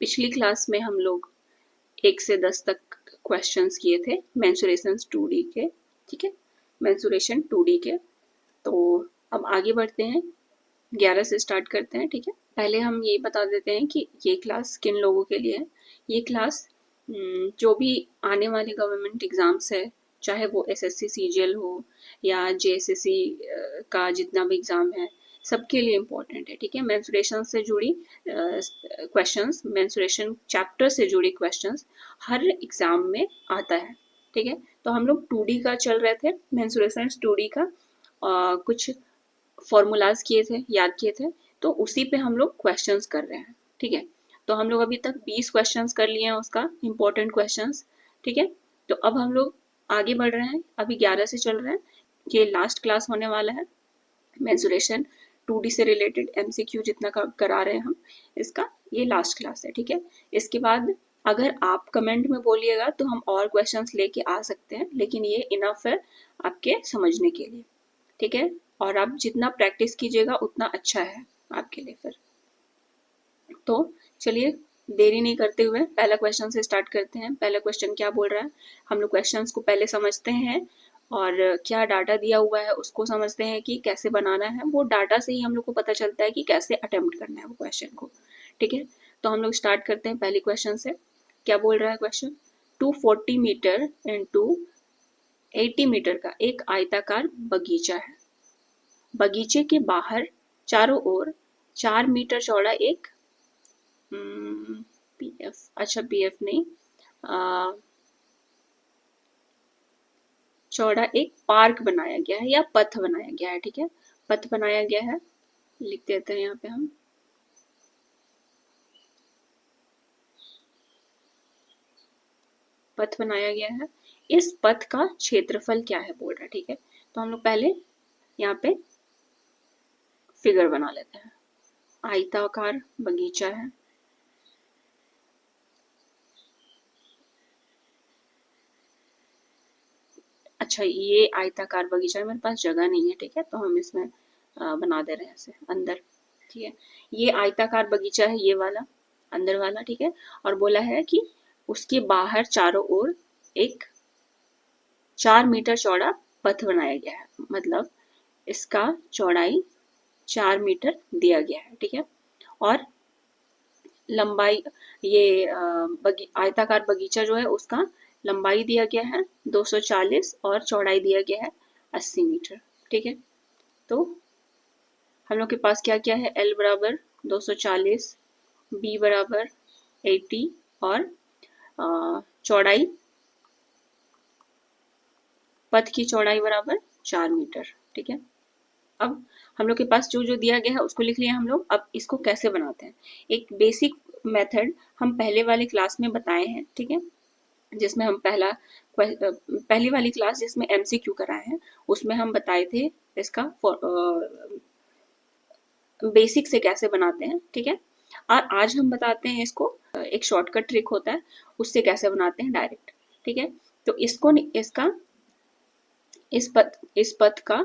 पिछली क्लास में हम लोग 1 से 10 तक क्वेश्चंस किए थे मेंसुरेशन 2D के, ठीक है, मेंसुरेशन 2D के। तो अब आगे बढ़ते हैं, 11 से स्टार्ट करते हैं, ठीक है। पहले हम ये बता देते हैं कि ये क्लास किन लोगों के लिए है। ये क्लास जो भी आने वाले गवर्नमेंट एग्जाम्स है, चाहे वो एसएससी सीजीएल हो या जेएसएससी का जितना भी एग्जाम है, सबके लिए इम्पोर्टेंट है, ठीक है। मेंसुरेशन से जुड़ी क्वेश्चंस, मेंसुरेशन चैप्टर से जुड़ी क्वेश्चंस हर एग्जाम में आता है, ठीक है। तो हम लोग 2D का चल रहे थे, मेंसुरेशन 2D का कुछ फॉर्मूलाज किए थे, याद किए थे, तो उसी पे हम लोग क्वेश्चंस कर रहे हैं, ठीक है। तो हम लोग अभी तक 20 क्वेश्चंस कर लिए हैं उसका, इम्पोर्टेंट क्वेश्चंस, ठीक है। तो अब हम लोग आगे बढ़ रहे हैं, अभी 11 से चल रहे हैं, ये लास्ट क्लास होने वाला है। मेंसुरेशन 2D से रिलेटेड MCQ जितना करा रहे हैं हम, इसका ये लास्ट क्लास है, ठीक है। इसके बाद अगर आप कमेंट में बोलिएगा तो हम और क्वेश्चंस लेके आ सकते हैं, लेकिन ये इनफ है आपके समझने के लिए, ठीक है। और आप जितना प्रैक्टिस कीजिएगा उतना अच्छा है आपके लिए फिर। तो चलिए देरी नहीं करते हुए पहला क्वेश्चन से स्टार्ट करते हैं। पहला क्वेश्चन क्या बोल रहा है, हम लोग क्वेश्चंस को पहले समझते हैं और क्या डाटा दिया हुआ है उसको समझते हैं कि कैसे बनाना है। वो डाटा से ही हम लोग को पता चलता है कि कैसे अटेम्प्ट करना है वो क्वेश्चन को, ठीक है। तो हम लोग स्टार्ट करते हैं पहले क्वेश्चन से। क्या बोल रहा है क्वेश्चन, 240 मीटर इंटू 80 मीटर का एक आयताकार बगीचा है। बगीचे के बाहर चारों ओर 4 मीटर चौड़ा एक पीएफ, अच्छा पीएफ नहीं, चौड़ा एक पार्क बनाया गया है या पथ बनाया गया है, ठीक है। पथ बनाया गया है, लिख देते हैं यहाँ पे हम। पथ बनाया गया है, इस पथ का क्षेत्रफल क्या है बोल रहा है, ठीक है। तो हम लोग पहले यहाँ पे फिगर बना लेते हैं। आयताकार बगीचा है, अच्छा ये आयताकार बगीचा है, मेरे पास जगह नहीं है, ठीक है, तो हम इसमें बना दे रहे हैं ऐसे अंदर, ठीक है। ये आयताकार बगीचा है, ये वाला अंदर वाला, ठीक है। और बोला है कि उसके बाहर चारों ओर एक 4 मीटर चौड़ा पथ बनाया गया है, मतलब इसका चौड़ाई 4 मीटर दिया गया है, ठीक है। और लंबाई, ये आयताकार बगीचा जो है उसका लंबाई दिया गया है 240 और चौड़ाई दिया गया है 80 मीटर, ठीक है। तो हम लोग के पास क्या क्या है, L बराबर 240, B बराबर 80 और चौड़ाई, पथ की चौड़ाई बराबर 4 मीटर, ठीक है। अब हम लोग के पास जो जो दिया गया है उसको लिख लिया हम लोग। अब इसको कैसे बनाते हैं, एक बेसिक मेथड हम पहले वाले क्लास में बताए हैं, ठीक है, जिसमें हम पहली वाली क्लास जिसमें MCQ कराए हैं उसमें हम बताए थे इसका बेसिक से कैसे बनाते हैं, ठीक है। और आज हम बताते हैं इसको, एक शॉर्टकट ट्रिक होता है उससे कैसे बनाते हैं डायरेक्ट, ठीक है। तो इसको इसका इस पथ का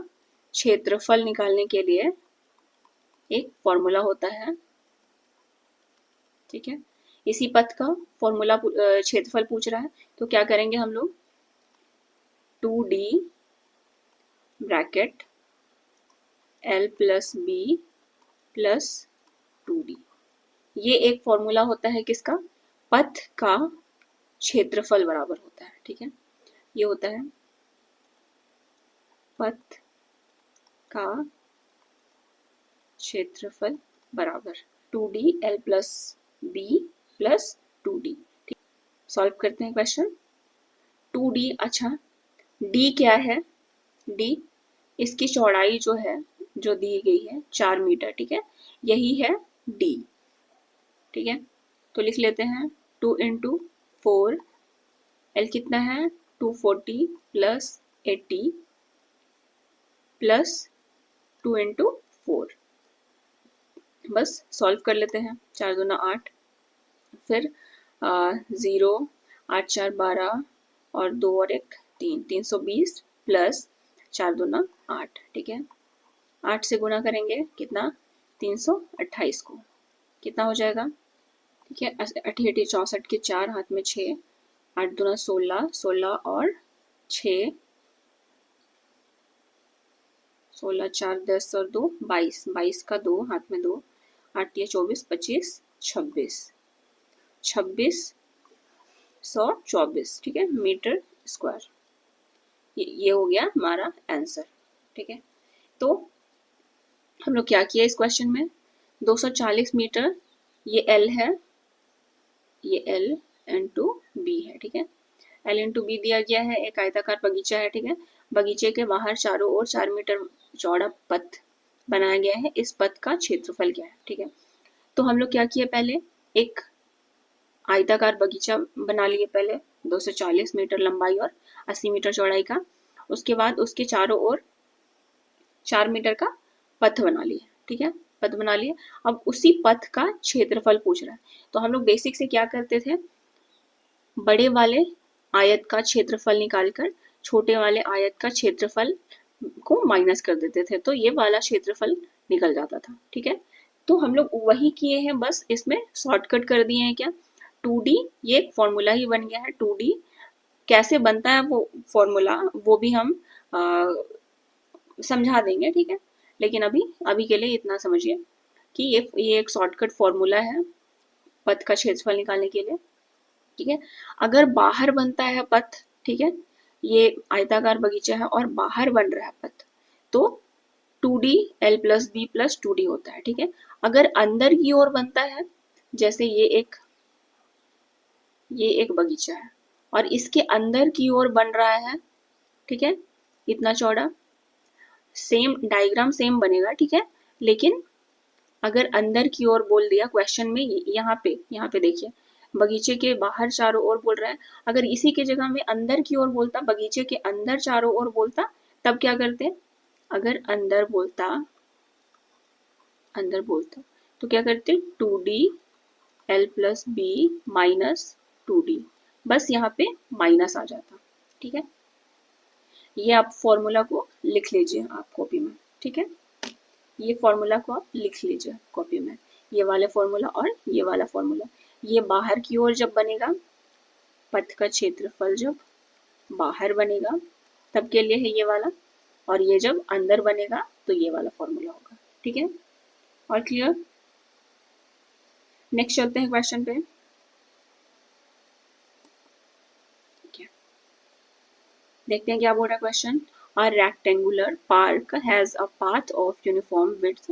क्षेत्रफल निकालने के लिए एक फॉर्मूला होता है, ठीक है। इसी पथ का फॉर्मूला क्षेत्रफल पूछ रहा है, तो क्या करेंगे हम लोग, 2D bracket L plus B plus 2D, ये एक फॉर्मूला होता है किसका, पथ का क्षेत्रफल बराबर होता है, ठीक है। ये होता है पथ का क्षेत्रफल बराबर 2D L plus B plus 2D, ठीक। सॉल्व करते हैं क्वेश्चन। 2D, अच्छा D क्या है, D इसकी चौड़ाई जो है जो दी गई है 4 मीटर, ठीक है, यही है D, ठीक है। तो लिख लेते हैं 2 इंटू 4, L कितना है 240 प्लस 80 प्लस 2 इंटू 4, बस सॉल्व कर लेते हैं। 4 दूना 8, फिर 0, 8 4 12 और 2 और 1 3, 320 प्लस 4 दूना 8, ठीक है। 8 से गुना करेंगे कितना, 328 को, कितना हो जाएगा ठीक है। 88 64 के 4 हाथ में 6, 8 दूना 16, 16 और 6, 16 4 10 और 2 22, 22 का 2 हाथ में 2, 8 या 24 25 26, 2624, ठीक है, मीटर स्क्वायर। ये हो गया हमारा आंसर। ठीक है, तो हम लोग क्या किया इस क्वेश्चन में, 240 मीटर ये एल है, ये एल इंटू बी है। ठीक है, एल इंटू बी दिया गया है, एक आयताकार बगीचा है। ठीक है, बगीचे के बाहर चारों ओर 4 मीटर चौड़ा पथ बनाया गया है, इस पथ का क्षेत्रफल क्या है। ठीक है, तो हम लोग क्या किए, पहले एक आयताकार बगीचा बना लिए पहले, 240 मीटर लंबाई और 80 मीटर चौड़ाई का। उसके बाद उसके चारों ओर 4 मीटर का पथ बना लिए। ठीक है, पथ बना लिए। अब उसी पथ का क्षेत्रफल पूछ रहा है, तो हम लोग बेसिक से क्या करते थे, बड़े वाले आयत का क्षेत्रफल निकालकर छोटे वाले आयत का क्षेत्रफल को माइनस कर देते थे, तो ये वाला क्षेत्रफल निकल जाता था। ठीक है, तो हम लोग वही किए हैं, बस इसमें शॉर्टकट कर दिए हैं। क्या 2D, ये एक फॉर्मूला ही बन गया है। 2D कैसे बनता है वो फॉर्मूला, वो भी हम समझा देंगे। ठीक है, लेकिन अभी अभी के लिए इतना समझिए कि ये एक शॉर्टकट फॉर्मूला है पथ का क्षेत्रफल निकालने के लिए। ठीक है, अगर बाहर बनता है पथ, ठीक है, ये आयताकार बगीचा है और बाहर बन रहा है पथ, तो 2D L plus B plus 2D होता है। ठीक है, अगर अंदर की ओर बनता है, जैसे ये एक बगीचा है और इसके अंदर की ओर बन रहा है, ठीक है, इतना चौड़ा, सेम डायग्राम सेम बनेगा। ठीक है, लेकिन अगर अंदर की ओर बोल दिया क्वेश्चन में, यहाँ पे देखिए, बगीचे के बाहर चारों ओर बोल रहा है, अगर इसी के जगह में अंदर की ओर बोलता, बगीचे के अंदर चारों ओर बोलता, तब क्या करते, अगर अंदर बोलता तो क्या करते, 2D L plus B minus 2D, बस यहाँ पे माइनस आ जाता। ठीक है, ये आप फॉर्मूला को लिख लीजिए आप कॉपी में। ठीक है, ये फॉर्मूला को आप लिख लीजिए कॉपी में, ये वाला फॉर्मूला और ये वाला फॉर्मूला। ये बाहर की ओर जब बनेगा, पथ का क्षेत्रफल जब बाहर बनेगा तब के लिए है ये वाला, और ये जब अंदर बनेगा तो ये वाला फॉर्मूला होगा। ठीक है, और क्लियर। नेक्स्ट चलते हैं क्वेश्चन पे। ठीक है, देखते हैं क्या बोल रहा है question. A rectangular park has a path of uniform width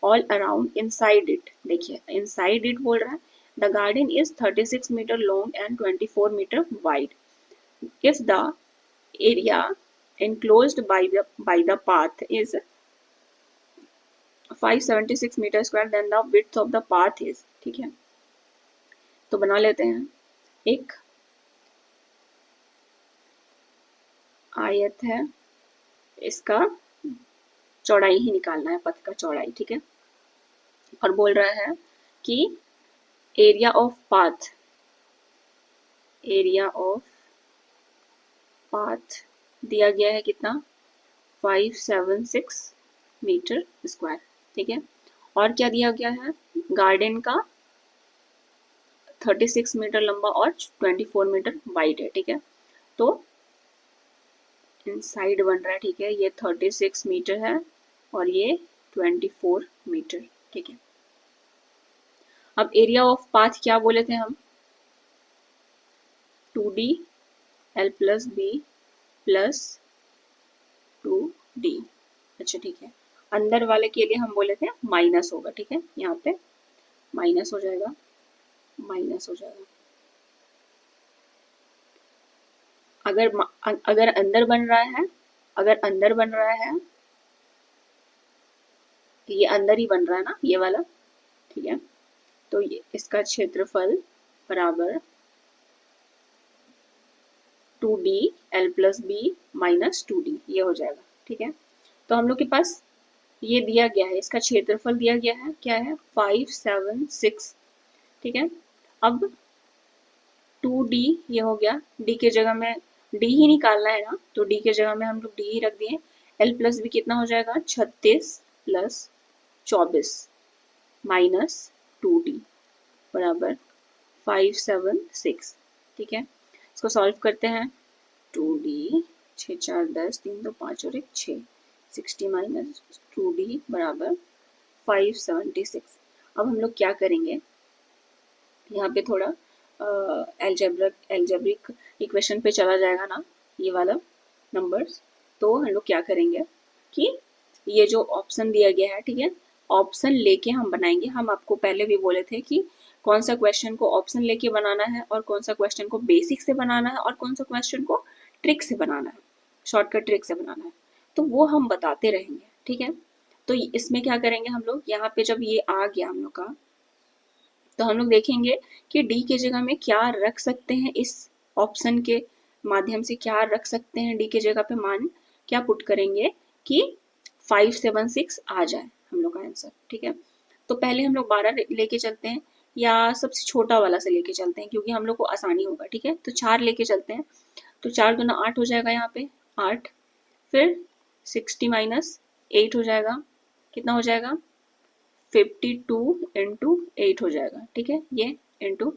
all around inside it। देखिए inside it बोल रहा है, the garden is 36 meter long and 24 meter wide। if the area enclosed by the path is 576 meter square then the width of the path is। ठीक है, तो बना लेते हैं, एक आयत है, इसका चौड़ाई ही निकालना है, पथ का चौड़ाई। ठीक है, और बोल रहा है कि एरिया ऑफ पाथ दिया गया है कितना, 576 मीटर स्क्वायर। ठीक है, और क्या दिया गया है, गार्डन का 36 मीटर लंबा और 24 मीटर वाइड है। ठीक है, तो इनसाइड बन रहा है। ठीक है, ये 36 मीटर है और ये 24 मीटर। ठीक है, अब एरिया ऑफ पाथ क्या बोले थे हम, 2D L plus B plus 2D। अच्छा ठीक है, अंदर वाले के लिए हम बोले थे माइनस होगा। ठीक है, यहाँ पे माइनस हो जाएगा, अगर अंदर बन रहा है, ये अंदर ही बन रहा है ना ये वाला। ठीक है, तो ये इसका क्षेत्रफल बराबर 2D L plus B minus 2D, ये हो जाएगा। ठीक है, तो हम लोग के पास ये दिया गया है, इसका क्षेत्रफल दिया गया है, क्या है 576। ठीक है, अब 2D ये हो गया, D के जगह में D ही निकालना है ना, तो D के जगह में हम लोग D ही रख दिए। L प्लस बी कितना हो जाएगा, 36 प्लस 24 माइनस 2D बराबर 576, ठीक है। इसको सॉल्व करते हैं। 2D 6 4 10 3 2 5 और 1 6, 60 माइनस 2D बराबर 576। अब हम लोग क्या करेंगे, यहाँ पे थोड़ा एल्जेब्रिक इक्वेशन पे चला जाएगा ना ये वाला नंबर्स। तो हम लोग क्या करेंगे कि ये जो ऑप्शन दिया गया है, ठीक है, ऑप्शन लेके हम बनाएंगे। हम आपको पहले भी बोले थे कि कौन सा क्वेश्चन को ऑप्शन लेके बनाना है और कौन सा क्वेश्चन को बेसिक से बनाना है और कौन सा क्वेश्चन को ट्रिक से बनाना है, शॉर्टकट ट्रिक से बनाना है। तो वो हम बताते रहेंगे, ठीक है। तो इसमें क्या करेंगे हम लोग, यहाँ पे जब ये आ गया हम लोग का, तो हम लोग देखेंगे कि डी की जगह में क्या रख सकते हैं, इस ऑप्शन के माध्यम से क्या रख सकते हैं। डी की जगह पे मान क्या पुट करेंगे कि 576 आ जाए हम लोग का आंसर, ठीक है। तो पहले हम लोग 12 लेके चलते हैं या सबसे छोटा वाला से लेके चलते हैं क्योंकि हम लोग को आसानी होगा, ठीक है। तो 4 लेके चलते हैं, तो 4 दूना 8 हो जाएगा यहाँ पे 8, फिर 60 माइनस 8 हो जाएगा, कितना हो जाएगा 52 इंटू 8 हो जाएगा, ठीक है। ये इंटू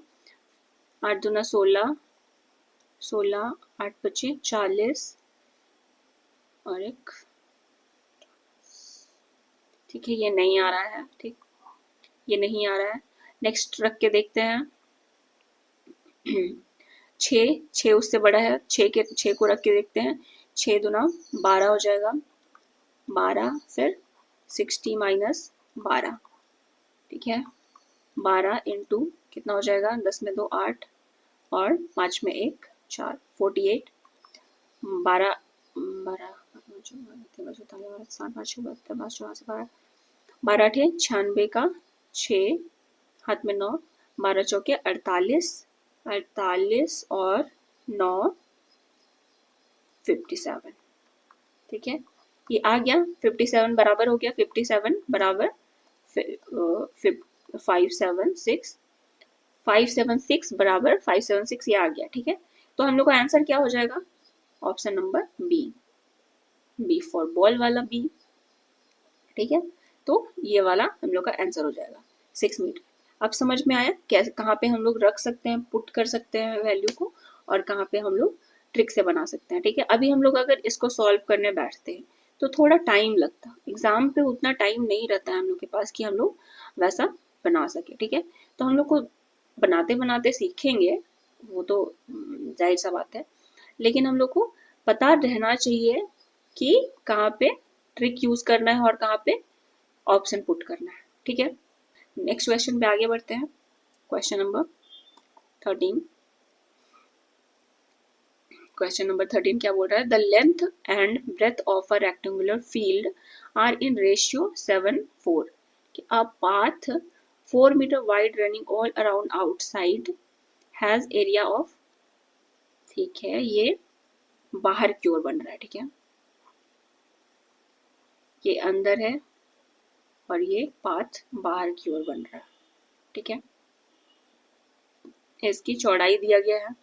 8 दूना 16, 16 8 25 40 और एक, ठीक है। ये नहीं आ रहा है, ठीक, ये नहीं आ रहा है। नेक्स्ट रख के देखते हैं। 6 उससे बड़ा है, 6 को रख के देखते हैं। 6 दूना 12 हो जाएगा, 12 फिर 60 माइनस 12, ठीक है। 12 इंटू कितना हो जाएगा, 10 में 2 8 और 5 में 1 4, 48, 12 12 थे 96 का 6 हाथ में 9, 12 चौके 48, 48 और 9 57, ठीक है। ये आ गया 57 बराबर हो गया 57 बराबर 576, 576 बराबर 576 ये आ गया, ठीक है। तो हम लोग का आंसर क्या हो जाएगा, option number B for ball वाला बी, ठीक है। तो ये वाला हम लोग का आंसर हो जाएगा 6 मीटर। अब समझ में आया कैसे, कहाँ पे हम लोग रख सकते हैं, पुट कर सकते हैं वैल्यू को, और कहाँ पे हम लोग ट्रिक से बना सकते हैं, ठीक है। अभी हम लोग अगर इसको सॉल्व करने बैठते हैं तो थोड़ा टाइम लगता, एग्जाम पे उतना टाइम नहीं रहता है हम लोग के पास कि हम लोग वैसा बना सके, ठीक है। तो हम लोग को बनाते बनाते सीखेंगे, वो तो जाहिर सा बात है, लेकिन हम लोग को पता रहना चाहिए कि कहाँ पे ट्रिक यूज करना है और कहाँ पे ऑप्शन पुट करना है, ठीक है। नेक्स्ट क्वेश्चन पे आगे बढ़ते हैं। क्वेश्चन नंबर 13, क्वेश्चन नंबर 13 क्या बोल रहा है, the length and breadth of a rectangular field are in ratio 7:4, a path 4 meter wide running all around outside has area of, ठीक है, ये बाहर की ओर बन रहा है, ठीक है, ये अंदर है और ये पाथ बाहर की ओर बन रहा है, ठीक है। इसकी चौड़ाई दिया गया है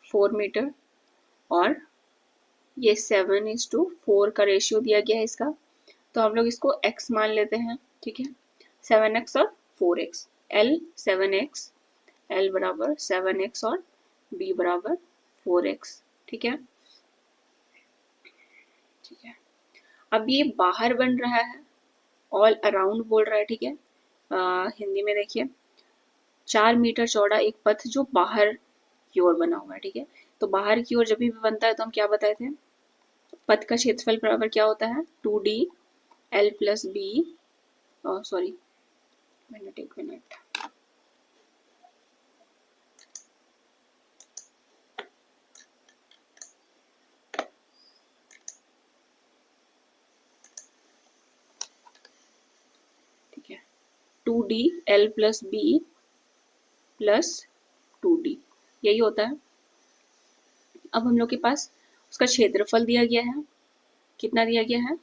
4 मीटर और ये 7:4 का रेशियो दिया गया है इसका। तो हम लोग इसको x मान लेते हैं, ठीक है, 7x और 4x, L 7x, L बराबर 7x और B बराबर 4x, ठीक है, ठीक है। अब ये बाहर बन रहा है, ऑल अराउंड बोल रहा है, ठीक है। हिंदी में देखिए 4 मीटर चौड़ा एक पथ जो बाहर की ओर बना हुआ है, ठीक है। तो बाहर की ओर जब भी बनता है तो हम क्या बताए थे, पथ का क्षेत्रफल बराबर क्या होता है 2D L plus B, sorry एक मिनट, ठीक है, 2D L plus B plus 2D, यही होता है। अब हम लोग के पास उसका क्षेत्रफल दिया गया है, कितना दिया गया है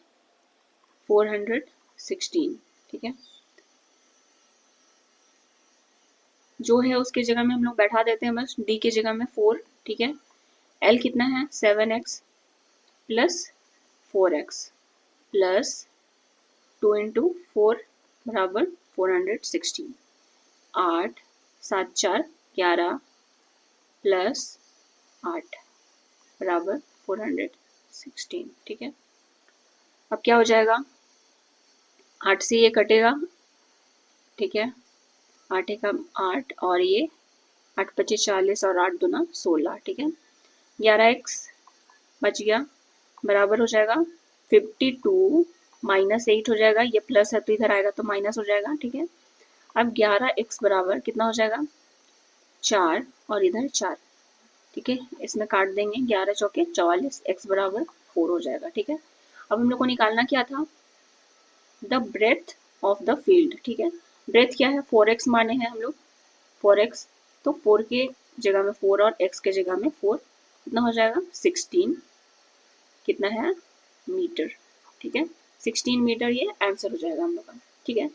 416, ठीक है। जो है उसके जगह में हम लोग बैठा देते हैं बस, D की जगह में 4, ठीक है। L कितना है 7x plus 4x plus 2 into 4 बराबर 416, 8 7 4 11 प्लस 8 बराबर 416। ठीक है, अब क्या हो जाएगा, 8 से ये कटेगा। ठीक है, 8 का 8 और ये 8 पच्चीस 40 और 8 दूना 16। ठीक है, 11x बच गया बराबर हो जाएगा 52 माइनस 8 हो जाएगा, ये प्लस है तो इधर आएगा तो माइनस हो जाएगा। ठीक है, अब 11x बराबर कितना हो जाएगा 4 और इधर 4। ठीक है, इसमें काट देंगे, 11 चौके 44, x बराबर 4 हो जाएगा। ठीक है, अब हम लोग को निकालना क्या था, the breadth of the field. ठीक है, ब्रेथ क्या है, 4x माने हैं हम लोग, 4x, तो 4 के जगह में 4 और x के जगह में 4, कितना हो जाएगा 16, कितना है मीटर। ठीक है, 16 मीटर ये आंसर हो जाएगा हम लोग का। ठीक है,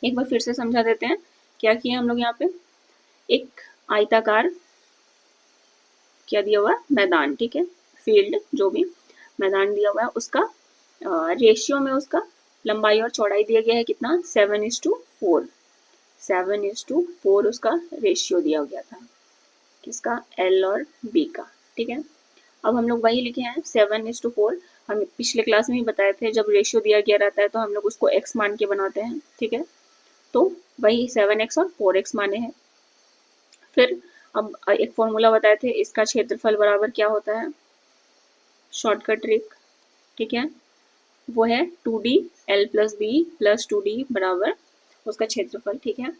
एक बार फिर से समझा देते हैं क्या किया हम लोग यहाँ पे, एक आयताकार क्या दिया हुआ है, मैदान। ठीक है, फील्ड जो भी मैदान दिया हुआ है उसका रेशियो में उसका लंबाई और चौड़ाई दिया गया है कितना, 7:4, 7:4 उसका रेशियो दिया गया था, किसका, एल और बी का। ठीक है, अब हम लोग वही लिखे हैं 7:4। हम पिछले क्लास में ही बताए थे जब रेशियो दिया गया रहता है तो हम लोग उसको x मान के बनाते हैं। ठीक है, तो वही 7x और 4x माने हैं। फिर अब एक फॉर्मूला बताए थे, इसका क्षेत्रफल बराबर क्या होता है, शॉर्टकट ट्रिक। ठीक है, वो है 2D L plus B plus 2D बराबर उसका क्षेत्रफल। ठीक है,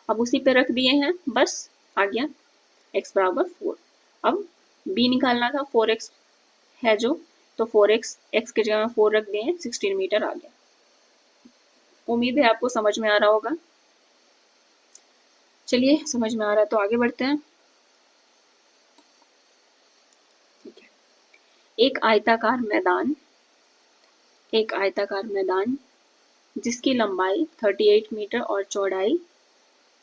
अब उसी पे रख दिए हैं, बस आ गया x बराबर 4। अब b निकालना था, 4x है जो, तो 4x x के जगह में 4 रख दिए, 16 मीटर आ गया। उम्मीद है आपको समझ में आ रहा होगा। चलिए, समझ में आ रहा है तो आगे बढ़ते हैं। ठीक है, एक आयताकार मैदान, एक आयताकार मैदान जिसकी लंबाई 38 मीटर और चौड़ाई,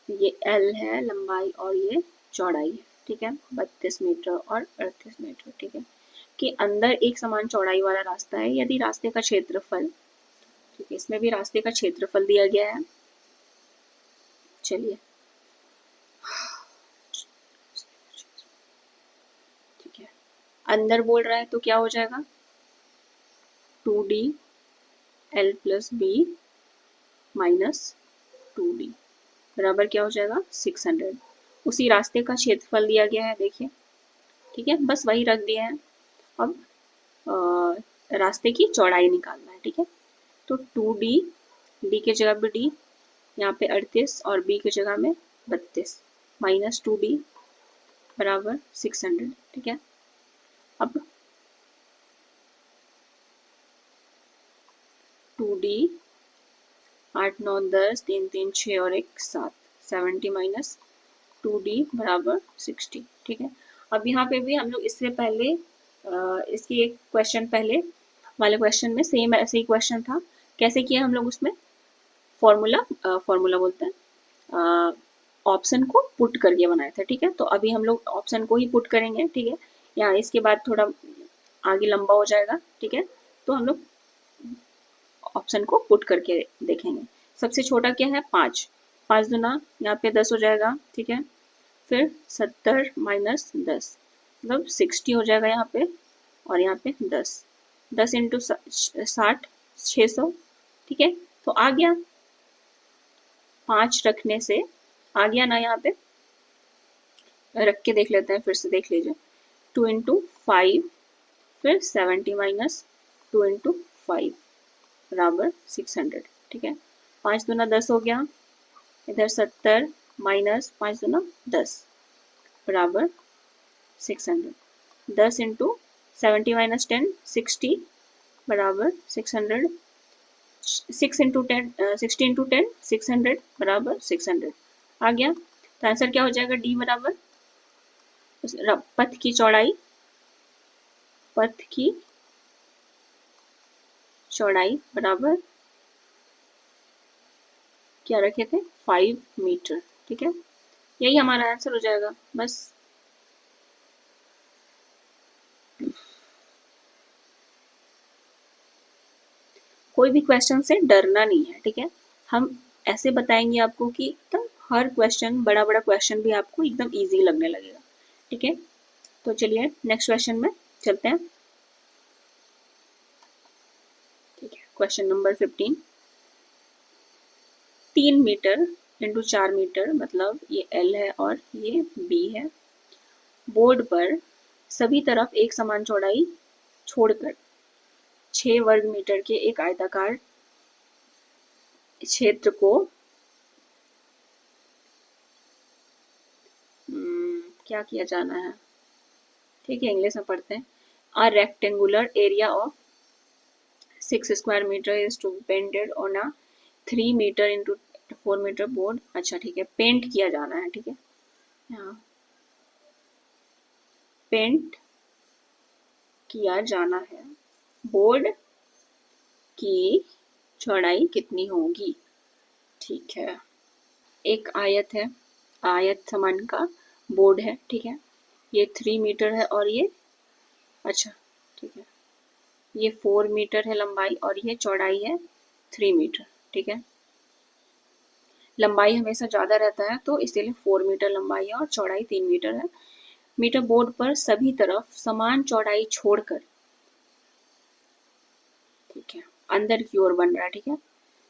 ये L है लंबाई और ये चौड़ाई है। ठीक है, 32 मीटर और 38 मीटर। ठीक है, कि अंदर एक समान चौड़ाई वाला रास्ता है, यदि रास्ते का क्षेत्रफल, ठीक है, इसमें भी रास्ते का क्षेत्रफल दिया गया है। चलिए, ठीक है, अंदर बोल रहा है तो क्या हो जाएगा 2D L plus B minus 2D बराबर क्या हो जाएगा 600। उसी रास्ते का क्षेत्रफल दिया गया है, देखिए। ठीक है, बस वही रख दिया है। अब रास्ते की चौड़ाई निकालना है। ठीक है, तो 2D, D के जगह पे D, यहाँ पे 38 और B की जगह में 32 माइनस 2D बराबर 600। ठीक है, अब 2D 8 9 10 3 3 6 और 1 7, 70 माइनस 2D बराबर 60। ठीक है, अब यहाँ पे भी हम लोग इससे पहले इसकी एक क्वेश्चन पहले वाले क्वेश्चन में सेम ऐसे ही क्वेश्चन था। कैसे किया हम लोग उसमें, फॉर्मूला बोलते हैं, ऑप्शन को पुट करके बनाए थे। ठीक है, तो अभी हम लोग ऑप्शन को ही पुट करेंगे। ठीक है, यहाँ इसके बाद थोड़ा आगे लंबा हो जाएगा। ठीक है, तो हम लोग ऑप्शन को पुट करके देखेंगे। सबसे छोटा क्या है 5, 5 दूना यहाँ पे 10 हो जाएगा। ठीक है, फिर 70 माइनस 10 मतलब 60 हो जाएगा यहाँ पे, और यहाँ पे 10, 10 इंटू 60 600। ठीक है, तो आ गया, 5 रखने से आ गया ना, यहाँ पे रख के देख लेते हैं, फिर से देख लीजिए। 2 इंटू 5 फिर 70 माइनस 2 इंटू 5 बराबर 600। ठीक है, 5 दूना 10 हो गया, इधर 70 माइनस 5 दूना 10 बराबर 600। 10 इंटू 70 माइनस 10 60 बराबर 600। 6 इंटू 10 60 इंटू 10 600 बराबर 600 आ गया। तो आंसर क्या हो जाएगा, डी बराबर पथ की चौड़ाई, पथ की चौड़ाई बराबर क्या रखे थे 5 मीटर। ठीक है, यही हमारा आंसर हो जाएगा बस। कोई भी क्वेश्चन से डरना नहीं है। ठीक है, हम ऐसे बताएंगे आपको कि एकदम हर क्वेश्चन, बड़ा बड़ा क्वेश्चन भी आपको एकदम इजी लगने लगेगा। ठीक है, तो चलिए नेक्स्ट क्वेश्चन में चलते हैं। ठीक है, question number 15। 3 metre into 4 metre, मतलब ये L है और ये B है। बोर्ड पर सभी तरफ एक समान चौड़ाई छोड़कर 6 वर्ग मीटर के एक आयताकार क्षेत्र को क्या किया जाना है। ठीक है, इंग्लिश में पढ़ते हैं। A rectangular area of 6 square meter is to be painted on a 3 meter into 4 meter board। अच्छा ठीक है, पेंट किया जाना है। ठीक है, यहाँ पेंट किया जाना है। बोर्ड की चौड़ाई कितनी होगी। ठीक है, एक आयत है, आयत समान का बोर्ड है। ठीक है, ये 3 मीटर है और ये, अच्छा ठीक है, ये 4 मीटर है लंबाई और ये चौड़ाई है 3 मीटर। ठीक है, लंबाई हमेशा ज़्यादा रहता है तो इसीलिए 4 मीटर लंबाई है और चौड़ाई 3 मीटर है। मीटर बोर्ड पर सभी तरफ समान चौड़ाई छोड़कर, ठीक है, अंदर की ओर बन रहा है। ठीक है,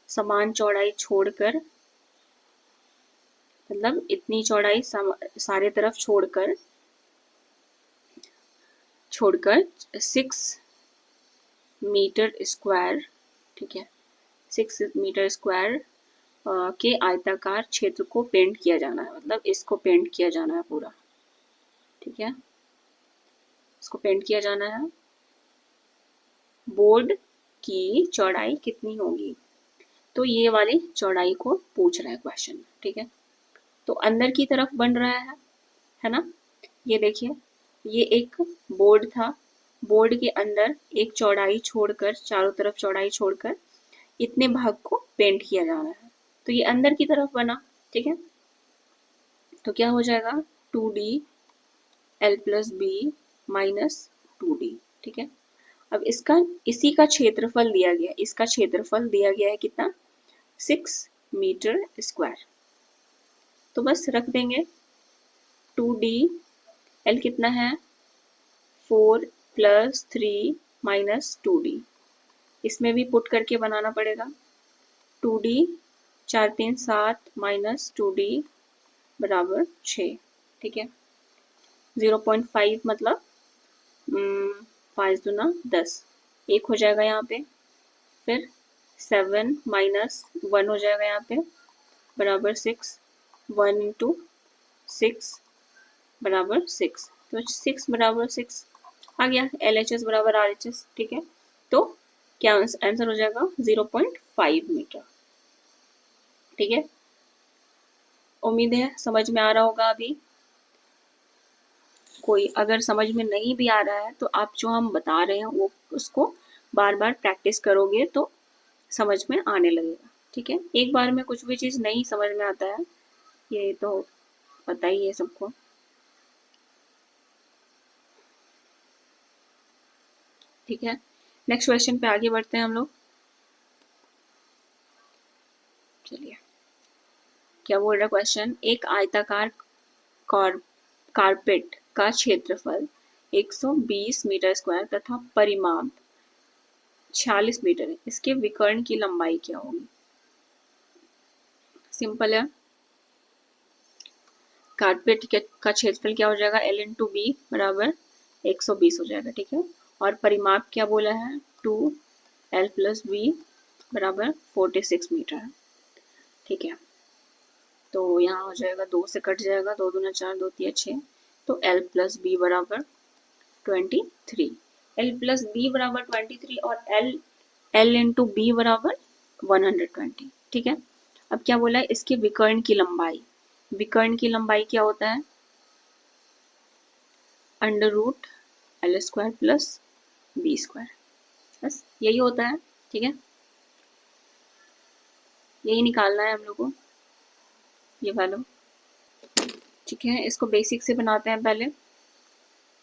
समान चौड़ाई छोड़कर मतलब इतनी चौड़ाई सारे तरफ छोड़कर 6 मीटर स्क्वायर, ठीक है, 6 मीटर स्क्वायर के आयताकार क्षेत्र को पेंट किया जाना है। मतलब इसको पेंट किया जाना है पूरा। ठीक है, इसको पेंट किया जाना है। बोर्ड की चौड़ाई कितनी होगी, तो ये वाली चौड़ाई को पूछ रहा है क्वेश्चन। ठीक है, तो अंदर की तरफ बन रहा है ना। ये देखिए, ये एक बोर्ड था, बोर्ड के अंदर एक चौड़ाई छोड़कर, चारों तरफ चौड़ाई छोड़कर इतने भाग को पेंट किया जाना है, तो ये अंदर की तरफ बना। ठीक है, तो क्या हो जाएगा 2D L plus B minus 2D। ठीक है, अब इसका इसी का क्षेत्रफल दिया गया, इसका क्षेत्रफल दिया गया है कितना, 6 मीटर स्क्वायर। तो बस रख देंगे 2D L कितना है 4 प्लस 3 माइनस 2D, इसमें भी पुट करके बनाना पड़ेगा। 2D 4 3 7 माइनस 2D बराबर 6। ठीक है, 0.5 मतलब 5 दूना 10, एक हो जाएगा यहाँ पे। फिर 7 माइनस 1 हो जाएगा यहाँ पे बराबर 6। 1 इंटू 6 बराबर 6, तो 6 बराबर 6 आ गया। LHS बराबर RHS। ठीक है, तो क्या आंसर हो जाएगा 0.5 मीटर। ठीक है, उम्मीद है समझ में आ रहा होगा। अभी कोई अगर समझ में नहीं भी आ रहा है तो आप जो हम बता रहे हैं वो उसको बार बार प्रैक्टिस करोगे तो समझ में आने लगेगा। ठीक है, एक बार में कुछ भी चीज़ नहीं समझ में आता है, ये तो पता ही है सबको। ठीक है, नेक्स्ट क्वेश्चन पे आगे बढ़ते हैं हम लोग। चलिए, क्या बोल रहा क्वेश्चन, एक आयताकार कारपेट का क्षेत्रफल 120 मीटर स्क्वायर तथा परिमाप 46 मीटर है, इसके विकर्ण की लंबाई क्या होगी। सिंपल है, कारपेट का क्षेत्रफल क्या हो जाएगा L इंटू बी बराबर 120 हो जाएगा। ठीक है, और परिमाप क्या बोला है 2L प्लस बी बराबर 46 मीटर है। ठीक है, तो यहाँ हो जाएगा 2 से कट जाएगा, 2 दूना 4 2 3 6, तो L प्लस बी बराबर 23। L प्लस बी बराबर 23 और L इंटू बी बराबर 120। ठीक है, अब क्या बोला है, इसके विकर्ण की लंबाई। विकर्ण की लंबाई क्या होता है, under root L square plus B square, बस यही होता है। ठीक है, यही निकालना है हम लोग को, ये वाला। ठीक है, इसको बेसिक से बनाते हैं पहले।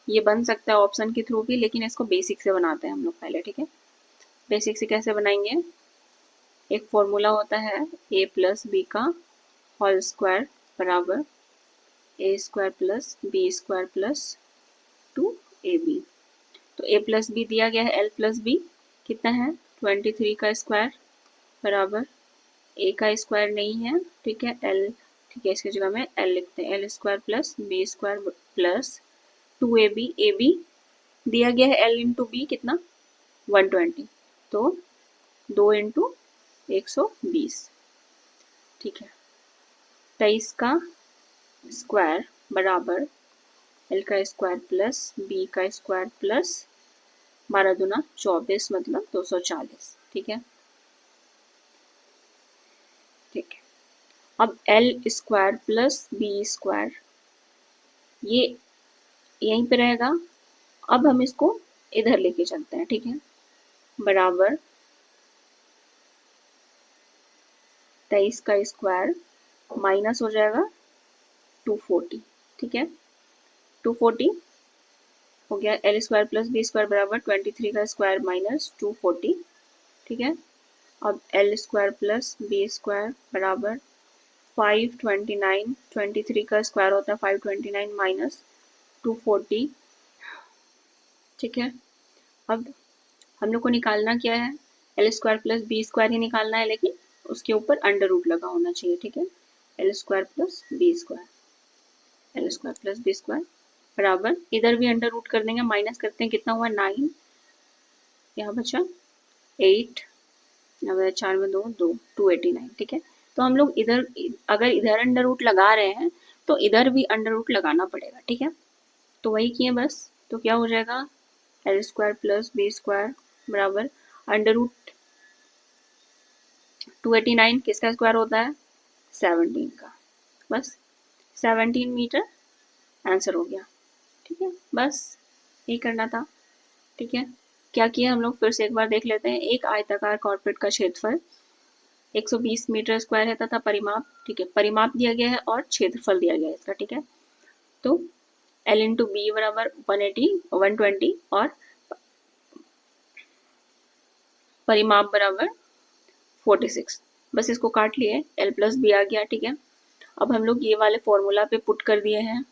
ये बन सकता है ऑप्शन के थ्रू भी, लेकिन इसको बेसिक से बनाते हैं हम लोग पहले। ठीक है, बेसिक से कैसे बनाएंगे, एक फॉर्मूला होता है a प्लस बी का होल स्क्वायर बराबर A square plus B square plus 2ab। तो a प्लस बी दिया गया है, l प्लस बी कितना है 23 का स्क्वायर बराबर a का स्क्वायर नहीं है, ठीक है l, ठीक है इसकी जगह में l लिखते हैं, l square plus B square plus 2ab। ab दिया गया है l इंटू बी कितना 120, तो 2 इंटू 120, ठीक है 23 का स्क्वायर बराबर एल का स्क्वायर प्लस बी का स्क्वायर प्लस 12 दूना 24 मतलब 240, ठीक है ठीक है। अब L square plus B square ये यहीं पे रहेगा, अब हम इसको इधर लेके चलते हैं, ठीक है बराबर 23 का स्क्वायर माइनस हो जाएगा 240, ठीक है 240 हो गया, L square plus B square बराबर 23 का स्क्वायर माइनस 240, ठीक है। अब L square plus B square बराबर 529, 23 का स्क्वायर होता है 529 माइनस 240, ठीक है। अब हम लोग को निकालना क्या है, L square plus B square ही निकालना है, लेकिन उसके ऊपर अंडर रूट लगा होना चाहिए, ठीक है L square plus B square, L square plus B square बराबर इधर भी अंडर रूट कर देंगे, माइनस करते हैं कितना हुआ 9, यहाँ बचा 8, अब 4 में 2 289, ठीक है। तो हम लोग इधर अगर इधर अंडर रूट लगा रहे हैं तो इधर भी अंडर रूट लगाना पड़ेगा, ठीक है तो वही किए बस। तो क्या हो जाएगा L square plus B square बराबर अंडर रूट 289 किसका स्क्वायर होता है 17 का, बस 17 मीटर आंसर हो गया, ठीक है बस यही करना था, ठीक है। क्या किया हम लोग फिर से एक बार देख लेते हैं। एक आयताकार कॉर्पोरेट का क्षेत्रफल 120 मीटर स्क्वायर है तथा परिमाप, ठीक है परिमाप दिया गया है और क्षेत्रफल दिया गया है इसका, ठीक है तो L इंटू बी बराबर 120 और परिमाप बराबर 46, बस इसको काट लिए L प्लस बी आ गया, ठीक है। अब हम लोग ये वाले फॉर्मूला पे पुट कर दिए हैं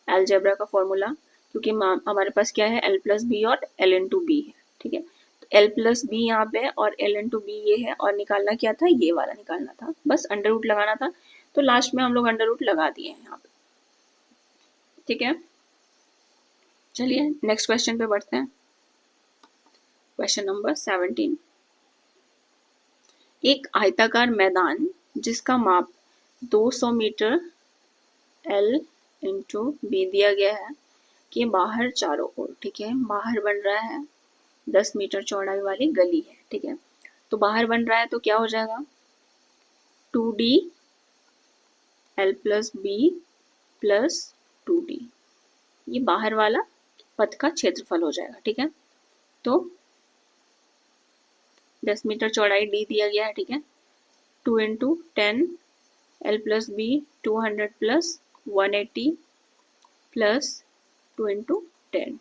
अलजेब्रा का फॉर्मूला, क्योंकि हमारे पास क्या है L प्लस बी और L इंटू बी है, ठीक है तो L प्लस बी यहाँ पे और L इंटू बी ये है, और निकालना क्या था ये वाला निकालना था, बस अंडर रूट लगाना था, तो लास्ट में हम लोग अंडर रूट लगा दिए हैं यहाँ पे, ठीक है। चलिए नेक्स्ट क्वेश्चन पे बढ़ते हैं। क्वेश्चन नंबर 17, एक आयताकार मैदान जिसका माप 200 मीटर L इंटू बी दिया गया है कि बाहर चारों ओर, ठीक है बाहर बन रहा है 10 मीटर चौड़ाई वाली गली है, ठीक है तो बाहर बन रहा है तो क्या हो जाएगा 2D L plus B plus 2D, ये बाहर वाला पथ का क्षेत्रफल हो जाएगा, ठीक है तो 10 मीटर चौड़ाई D दिया गया है, ठीक है 2 into 10 L plus B 200 plus 180 plus 2 into 10,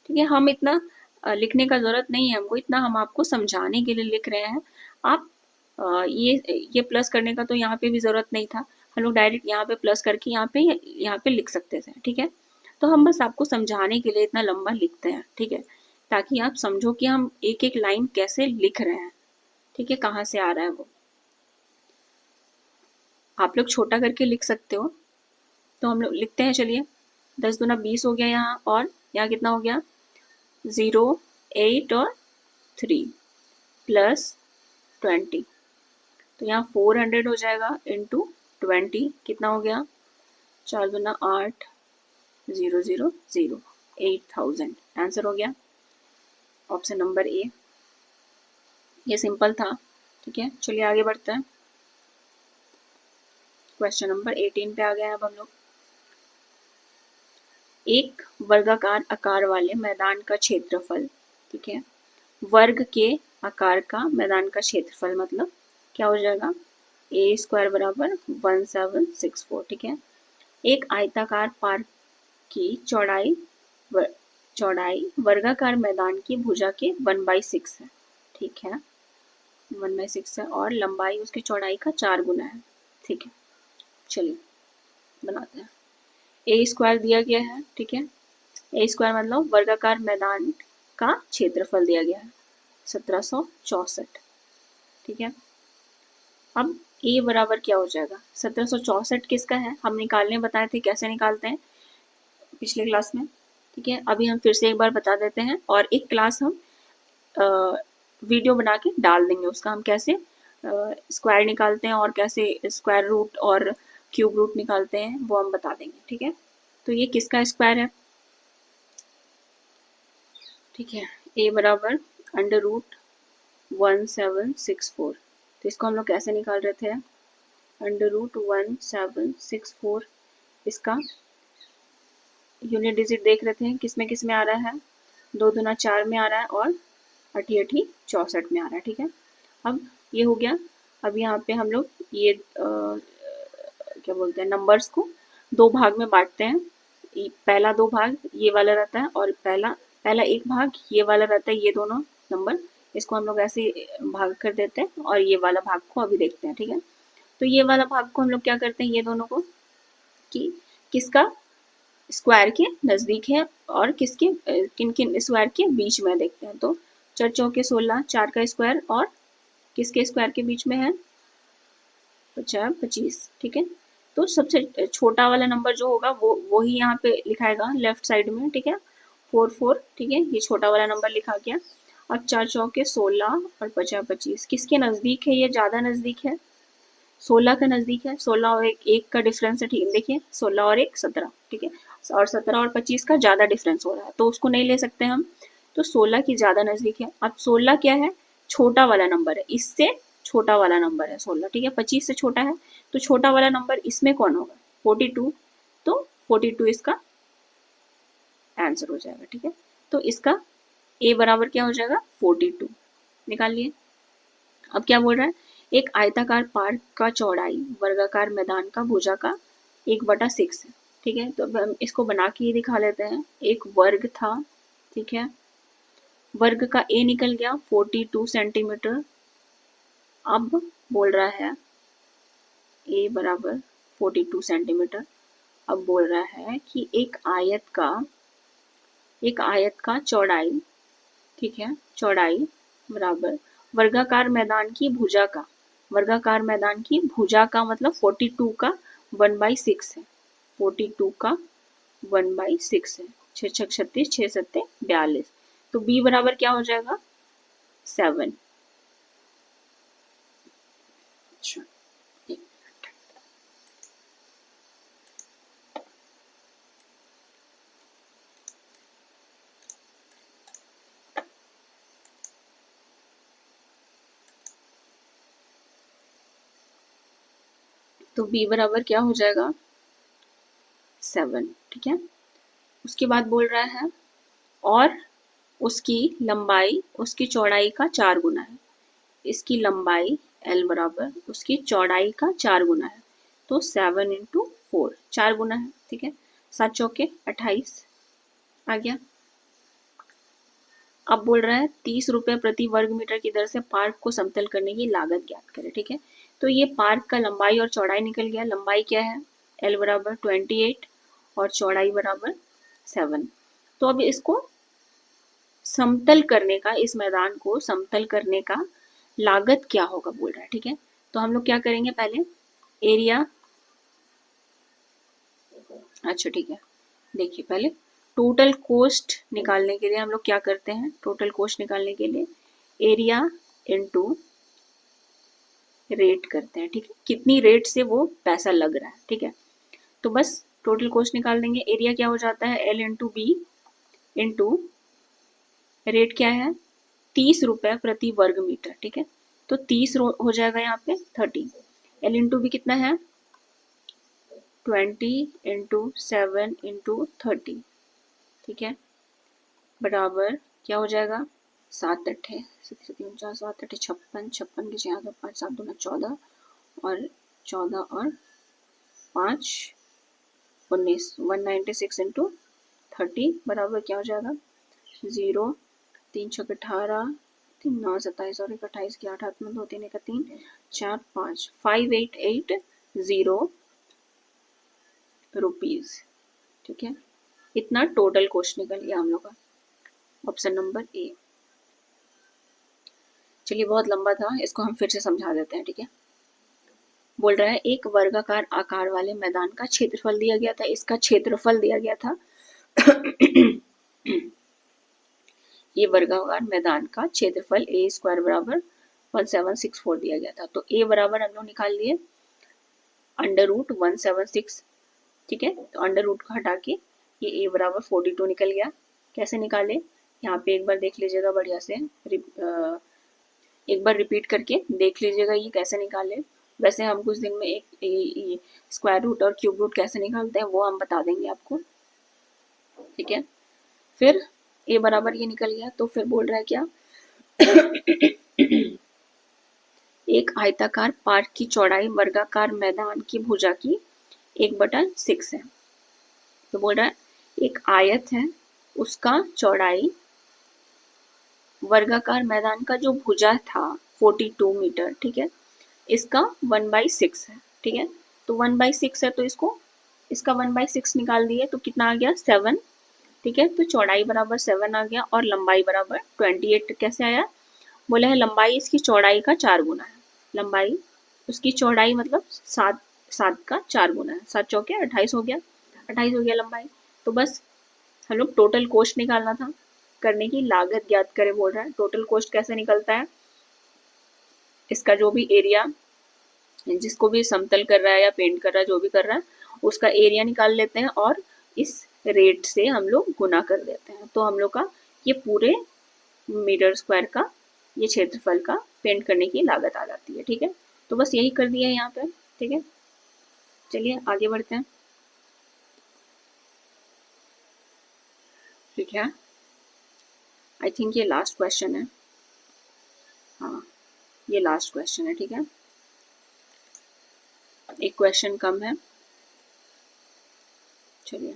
ठीक है हम इतना लिखने का ज़रूरत नहीं है हमको, इतना हम आपको समझाने के लिए लिख रहे हैं। आप ये प्लस करने का तो यहाँ पे भी ज़रूरत नहीं था, हम लोग डायरेक्ट यहाँ पे प्लस करके यहाँ पे लिख सकते थे, ठीक है तो हम बस आपको समझाने के लिए इतना लंबा लिखते हैं, ठीक है ताकि आप समझो कि हम एक एक लाइन कैसे लिख रहे हैं, ठीक है कहाँ से आ रहा है वो। आप लोग छोटा करके लिख सकते हो, तो हम लोग लिखते हैं चलिए 10 दूना 20 हो गया यहाँ, और यहाँ कितना हो गया 0 8 और 3 प्लस 20, तो यहाँ 400 हो जाएगा इंटू 20 कितना हो गया 4 दूना 8 0 0 0 8000 आंसर हो गया ऑप्शन नंबर ए। ये सिंपल था, ठीक है चलिए आगे बढ़ते हैं। क्वेश्चन नंबर 18 पे आ गए हैं अब हम लोग। एक वर्गाकार आकार वाले मैदान का क्षेत्रफल, ठीक है वर्ग के आकार का मैदान का क्षेत्रफल मतलब क्या हो जाएगा ए स्क्वायर बराबर 1764, ठीक है एक आयताकार पार्क की चौड़ाई वर्गाकार मैदान की भुजा के 1/6 है, ठीक है 1/6 है और लंबाई उसकी चौड़ाई का 4 गुना है, ठीक है, चलिए बनाते हैं। ए स्क्वायर दिया गया है, ठीक है, ए स्क्वायर मतलब वर्गाकार मैदान का क्षेत्रफल दिया गया है 1764, ठीक है। अब ए बराबर क्या हो जाएगा, 1764 किसका है, हम निकालने बताए थे कैसे निकालते हैं पिछले क्लास में, ठीक है। अभी हम फिर से एक बार बता देते हैं और एक क्लास हम वीडियो बना के डाल देंगे उसका, हम कैसे स्क्वायर निकालते हैं और कैसे स्क्वायर रूट और क्यूब रूट निकालते हैं वो हम बता देंगे, ठीक है। तो ये किसका स्क्वायर है, ठीक है, ए बराबर √1764, तो इसको हम लोग कैसे निकाल रहे थे, √1764, इसका यूनिट डिजिट देख रहे थे किस में आ रहा है, 2 दूना 4 में आ रहा है और 8 8 64 में आ रहा है, ठीक है। अब ये हो गया। अब यहाँ पे हम लोग ये क्या बोलते हैं, नंबर्स को दो भाग में बांटते हैं। पहला दो भाग ये वाला रहता है और पहला एक भाग ये वाला रहता है, ये दोनों नंबर, इसको हम लोग ऐसे भाग कर देते हैं और ये वाला भाग को अभी देखते हैं, ठीक है। तो ये वाला भाग को हम लोग क्या करते हैं, ये दोनों को कि किसका स्क्वायर के नज़दीक है और किसके किन किन स्क्वायर के बीच में देखते हैं। तो 4 चौके 16, 4 का स्क्वायर और किसके स्क्वायर के बीच में है, 25, ठीक है। तो सबसे छोटा वाला नंबर जो होगा वो ही यहाँ पे लिखाएगा लेफ्ट साइड में, ठीक है, 44, ठीक है, ये छोटा वाला नंबर लिखा गया। अब 4 चौके 16 और 50 25 किसके नज़दीक है, ये ज़्यादा नज़दीक है, 16 का नज़दीक है, 16 और एक का डिफरेंस है, ठीक है, देखिए 16 और 1 17, ठीक है, और 17 और 25 का ज़्यादा डिफरेंस हो रहा है तो उसको नहीं ले सकते हम, तो 16 की ज़्यादा नज़दीक है। अब 16 क्या है, छोटा वाला नंबर है, इससे छोटा वाला नंबर है 16, ठीक है, 25 से छोटा है, तो छोटा वाला नंबर इसमें कौन होगा, 42, तो 42 इसका आंसर हो जाएगा, ठीक है। तो इसका ए बराबर क्या हो जाएगा, 42 निकाल लिए। अब क्या बोल रहा है, एक आयताकार पार्क का चौड़ाई वर्गाकार मैदान का भुजा का 1/6 है, ठीक है। तो अब हम इसको बना के ही दिखा लेते हैं। एक वर्ग था, ठीक है, वर्ग का ए निकल गया 42 सेंटीमीटर। अब बोल रहा है ए बराबर 42 सेंटीमीटर। अब बोल रहा है कि एक आयत का चौड़ाई, ठीक है, चौड़ाई बराबर वर्गाकार मैदान की भुजा का, वर्गाकार मैदान की भुजा का मतलब 42 का 1/6 है, 42 का 1/6 है, 6 6 36, 6 7 42, तो बी बराबर क्या हो जाएगा, 7। अच्छा, तो बी बराबर क्या हो जाएगा, 7, ठीक है। उसके बाद बोल रहा है और उसकी लंबाई उसकी चौड़ाई का 4 गुना है, इसकी लंबाई L बराबर उसकी चौड़ाई का 4 गुना है, तो 7 × 4 4 गुना है, ठीक है, 7 चौके 28 आ गया। अब बोल रहा है 30 रुपये प्रति वर्ग मीटर की दर से पार्क को समतल करने की लागत ज्ञात करें, ठीक है। तो ये पार्क का लंबाई और चौड़ाई निकल गया। लंबाई क्या है, L बराबर 28 और चौड़ाई बराबर 7। तो अब इसको समतल करने का, इस मैदान को समतल करने का लागत क्या होगा बोल रहा है, ठीक है। तो हम लोग क्या करेंगे, पहले एरिया, अच्छा ठीक है, देखिए पहले टोटल कॉस्ट निकालने के लिए हम लोग क्या करते हैं, टोटल कॉस्ट निकालने के लिए एरिया इनटू रेट करते हैं, ठीक है, कितनी रेट से वो पैसा लग रहा है, ठीक है। तो बस टोटल कॉस्ट निकाल देंगे। एरिया क्या हो जाता है, L × B इंटू रेट क्या है, 30 रुपये प्रति वर्ग मीटर, ठीक है। तो 30 हो जाएगा यहाँ पे 30। L × B कितना है, 20 × 7 × 30, ठीक है, बराबर क्या हो जाएगा, 7 अट्ठे 49 7 अट्ठे 56, 56 के 6 5 7 2 14 और 14 और 5 19, 196 × 30 बराबर क्या हो जाएगा, 0 3 6 18 3 9 27 और 1 28 के 8 हाथ में 2 3 1 3 4 5 588 0 रुपीज़, ठीक है। इतना टोटल कॉस्ट निकल गया हम लोग का, ऑप्शन नंबर ए। चलिए बहुत लंबा था, इसको हम फिर से समझा देते हैं, ठीक है। बोल रहा है एक वर्गाकार आकार वाले मैदान का क्षेत्रफल दिया गया था, इसका क्षेत्रफल दिया गया था ये वर्गाकार मैदान का क्षेत्रफल ए स्क्वायर बराबर 1764 दिया गया था। तो ए बराबर हम लोग निकाल लिए अंडर रूट 176, ठीक है। तो अंडर रूट को हटा के ये ए बराबर 42 निकल गया। कैसे निकाले, यहाँ पे एक बार देख लीजिएगा बढ़िया से, एक बार रिपीट करके देख लीजिएगा ये कैसे निकाले। वैसे हम कुछ दिन में एक स्क्वायर रूट और क्यूब रूट कैसे निकालते हैं वो हम बता देंगे आपको, ठीक है। फिर ए बराबर ये निकल गया, तो फिर बोल रहा है क्या एक आयताकार पार्क की चौड़ाई वर्गाकार मैदान की भुजा की 1/6 है। तो बोल रहा है एक आयत है, उसका चौड़ाई वर्गाकार मैदान का जो भुजा था 42 मीटर, ठीक है, इसका 1/6 है, ठीक है। तो 1/6 है, तो इसका 1/6 निकाल दिए तो कितना आ गया 7, ठीक है। तो चौड़ाई बराबर 7 आ गया और लंबाई बराबर 28 कैसे आया, बोला है लंबाई इसकी चौड़ाई का 4 गुना है। लंबाई उसकी चौड़ाई मतलब 7 का 4 गुना है, 7 चौके 28 हो गया, 28 हो गया लंबाई। तो बस हम लोग टोटल कॉस्ट निकालना था, करने की लागत ज्ञात करें बोल रहा है। टोटल कॉस्ट कैसे निकलता है, इसका जो भी एरिया, जिसको भी समतल कर रहा है या पेंट कर रहा है, जो भी कर रहा है उसका एरिया निकाल लेते हैं और इस रेट से हम लोग गुना कर देते हैं। तो हम लोग का ये पूरे मीटर स्क्वायर का ये क्षेत्रफल का पेंट करने की लागत आ जाती है, ठीक है। तो बस यही कर दिया है यहाँ पे, ठीक है। चलिए आगे बढ़ते हैं, ठीक है। आई थिंक ये लास्ट क्वेश्चन है, हाँ ये लास्ट क्वेश्चन है, ठीक है। एक क्वेश्चन कम है। चलिए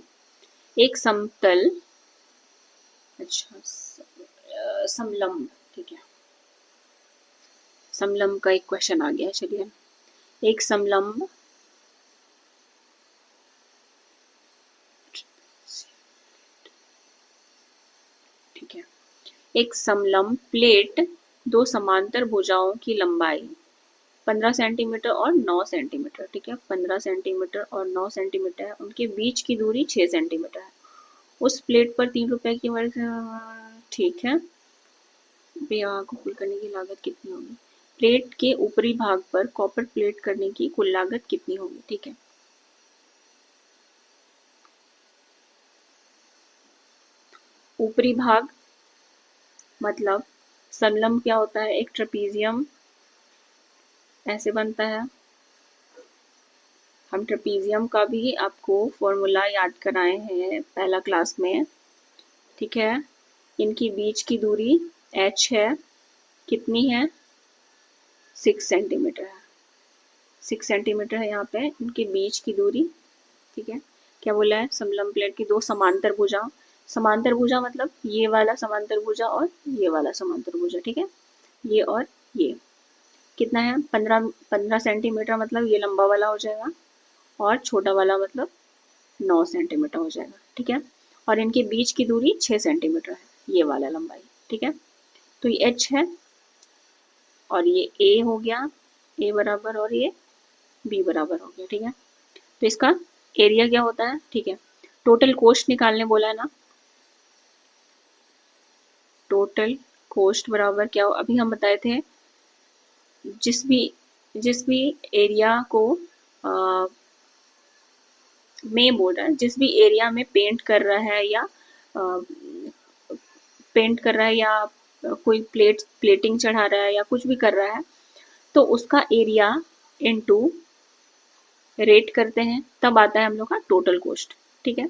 एक समतल, अच्छा समलंब, ठीक है, समलंब का एक क्वेश्चन आ गया। चलिए एक समलंब ठीक है, एक समलंब प्लेट दो समांतर भुजाओं की लंबाई 15 सेंटीमीटर और 9 सेंटीमीटर, ठीक है, 15 सेंटीमीटर और 9 सेंटीमीटर है, उनके बीच की दूरी 6 सेंटीमीटर है। उस प्लेट पर 3 रुपए की मदद से, ठीक है, भैया को कुल करने की लागत कितनी होगी, प्लेट के ऊपरी भाग पर कॉपर प्लेट करने की कुल लागत कितनी होगी, ठीक है। ऊपरी भाग मतलब समलंब क्या होता है, एक ट्रेपीजियम ऐसे बनता है। हम ट्रेपीजियम का भी आपको फॉर्मूला याद कराए हैं पहला क्लास में, ठीक है। इनकी बीच की दूरी h है, कितनी है 6 सेंटीमीटर है, 6 सेंटीमीटर है यहाँ पे इनके बीच की दूरी, ठीक है। क्या बोला है, समलंब प्लेट की दो समांतर भुजा, समांतर भुजा मतलब ये वाला समांतर भुजा और ये वाला समांतर भुजा, ठीक है, ये और ये कितना है 15 सेंटीमीटर, मतलब ये लंबा वाला हो जाएगा और छोटा वाला मतलब 9 सेंटीमीटर हो जाएगा, ठीक है। और इनके बीच की दूरी 6 सेंटीमीटर है, ये वाला लंबाई, ठीक है। तो ये h है और ये a हो गया, a बराबर, और ये b बराबर हो गया, ठीक है। तो इसका एरिया क्या होता है, ठीक है। टोटल कॉस्ट निकालने बोला है ना, टोटल कॉस्ट बराबर क्या हो, अभी हम बताए थे जिस भी एरिया को में बोल रहा है, जिस भी एरिया में पेंट कर रहा है या कोई प्लेटिंग चढ़ा रहा है या कुछ भी कर रहा है, तो उसका एरिया इनटू रेट करते हैं, तब आता है हम लोग का टोटल कॉस्ट, ठीक है।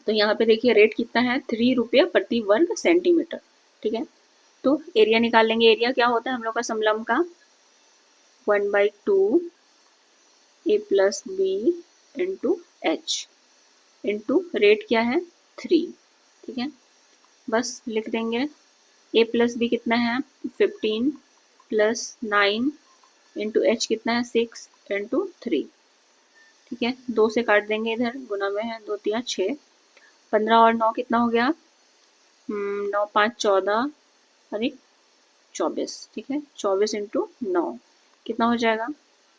तो यहाँ पे देखिए रेट कितना है 3 रुपये प्रति वर्ग सेंटीमीटर, ठीक है। तो एरिया निकाल लेंगे, एरिया क्या होता है हम लोग का समलंब का 1/2 a plus B into H into rate क्या है 3, ठीक है। बस लिख देंगे a प्लस बी कितना है 15 प्लस 9 इंटू एच कितना है 6 इंटू 3, ठीक है। 2 से काट देंगे, इधर गुना में है 2 3 6, 15 और 9 कितना हो गया, 9 5 14 और 1 24, ठीक है। 24 इंटू 9 कितना हो जाएगा,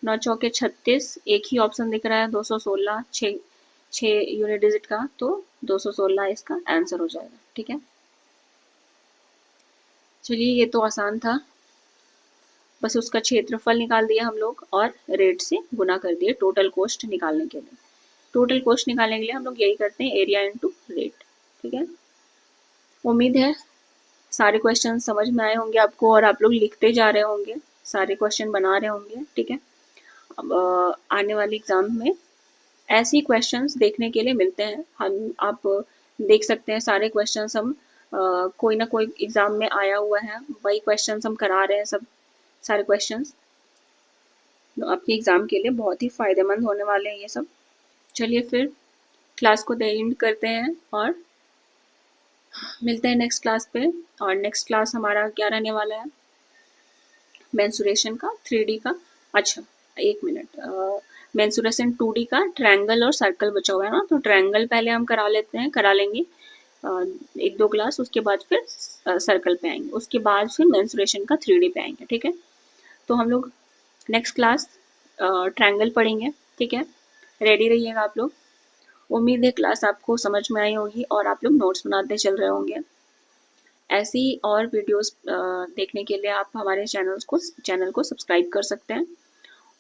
9 चौके 36, एक ही ऑप्शन दिख रहा है 216, 6 यूनिट डिजिट का, तो 216 इसका आंसर हो जाएगा, ठीक है। चलिए ये तो आसान था, बस उसका क्षेत्रफल निकाल दिया हम लोग और रेट से गुना कर दिए टोटल कॉस्ट निकालने के लिए। टोटल कॉस्ट निकालने के लिए हम लोग यही करते हैं, एरिया इंटू रेट, ठीक है। उम्मीद है सारे क्वेश्चन समझ में आए होंगे आपको और आप लोग लिखते जा रहे होंगे, सारे क्वेश्चन बना रहे होंगे, ठीक है। अब आने वाले एग्जाम में ऐसे ही क्वेश्चंस देखने के लिए मिलते हैं हम, आप देख सकते हैं सारे क्वेश्चंस हम कोई ना कोई एग्जाम में आया हुआ है, वही क्वेश्चंस हम करा रहे हैं, सब सारे क्वेश्चंस तो आपके एग्जाम के लिए बहुत ही फायदेमंद होने वाले हैं ये सब। चलिए फिर क्लास को एंड करते हैं और मिलते हैं नेक्स्ट क्लास पे। और नेक्स्ट क्लास हमारा क्या रहने वाला है, मेंसुरेशन का 3D का, अच्छा एक मिनट, मेंसुरेशन 2D का ट्रायंगल और सर्कल बचा हुआ है ना, तो ट्रायंगल पहले हम करा लेंगे 1-2 क्लास, उसके बाद फिर सर्कल पे आएंगे, उसके बाद फिर मेंसुरेशन का 3D पे आएंगे, ठीक है। तो हम लोग नेक्स्ट क्लास ट्रायंगल पढ़ेंगे, ठीक है। रेडी रहिएगा आप लोग। उम्मीद है क्लास आपको समझ में आई होगी और आप लोग नोट्स बनाते चल रहे होंगे। ऐसी और वीडियोस देखने के लिए आप हमारे चैनल को सब्सक्राइब कर सकते हैं,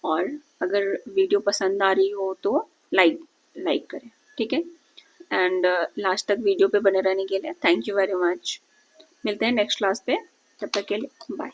और अगर वीडियो पसंद आ रही हो तो लाइक करें, ठीक है। एंड लास्ट तक वीडियो पे बने रहने के लिए थैंक यू वेरी मच। मिलते हैं नेक्स्ट क्लास पे, तब तक के लिए बाय।